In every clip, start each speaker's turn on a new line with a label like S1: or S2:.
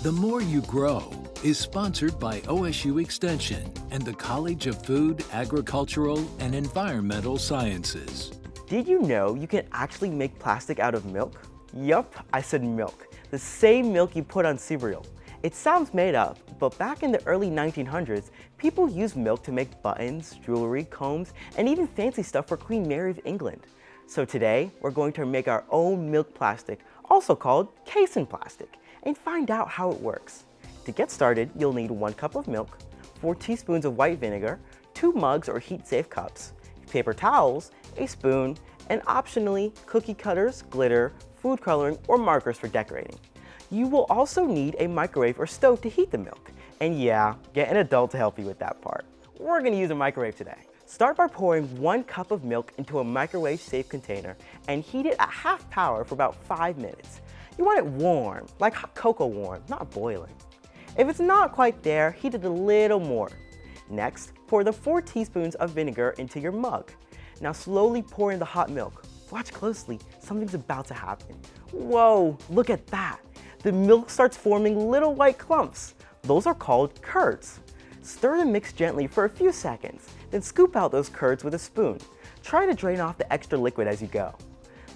S1: The More You Grow is sponsored by OSU Extension and the College of Food, Agricultural, and Environmental Sciences.
S2: Did you know you can actually make plastic out of milk? Yup, I said milk. The same milk you put on cereal. It sounds made up, but back in the early 1900s, people used milk to make buttons, jewelry, combs, and even fancy stuff for Queen Mary of England. So today, we're going to make our own milk plastic, also called casein plastic, and find out how it works. To get started, you'll need 1 cup of milk, 4 teaspoons of white vinegar, 2 mugs or heat-safe cups, paper towels, a spoon, and optionally cookie cutters, glitter, food coloring, or markers for decorating. You will also need a microwave or stove to heat the milk. And yeah, get an adult to help you with that part. We're gonna use a microwave today. Start by pouring 1 cup of milk into a microwave-safe container and heat it at half power for about 5 minutes. You want it warm, like hot cocoa warm, not boiling. If it's not quite there, heat it a little more. Next, pour the 4 teaspoons of vinegar into your mug. Now slowly pour in the hot milk. Watch closely, something's about to happen. Whoa, look at that. The milk starts forming little white clumps. Those are called curds. Stir the mix gently for a few seconds, then scoop out those curds with a spoon. Try to drain off the extra liquid as you go.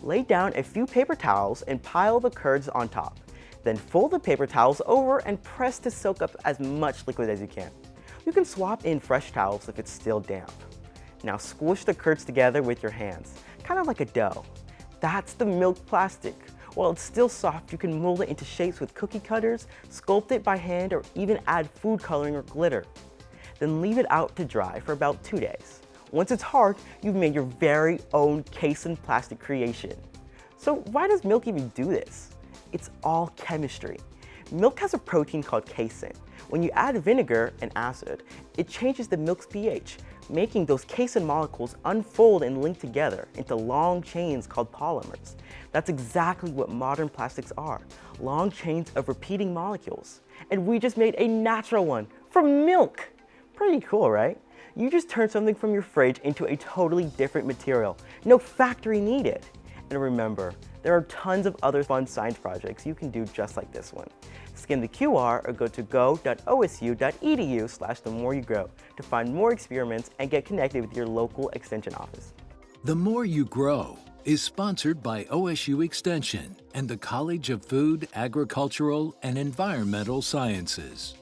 S2: Lay down a few paper towels and pile the curds on top. Then fold the paper towels over and press to soak up as much liquid as you can. You can swap in fresh towels if it's still damp. Now squish the curds together with your hands, kind of like a dough. That's the milk plastic. While it's still soft, you can mold it into shapes with cookie cutters, sculpt it by hand, or even add food coloring or glitter. Then leave it out to dry for about 2 days. Once it's hard, you've made your very own casein plastic creation. So why does milk even do this? It's all chemistry. Milk has a protein called casein. When you add vinegar and acid, it changes the milk's pH, making those casein molecules unfold and link together into long chains called polymers. That's exactly what modern plastics are, long chains of repeating molecules. And we just made a natural one from milk. Pretty cool, right? You just turned something from your fridge into a totally different material. No factory needed. And remember, there are tons of other fun science projects you can do just like this one. Scan the QR or go to go.osu.edu/themoreyougrow to find more experiments and get connected with your local extension office.
S1: The More You Grow is sponsored by OSU Extension and the College of Food, Agricultural, and Environmental Sciences.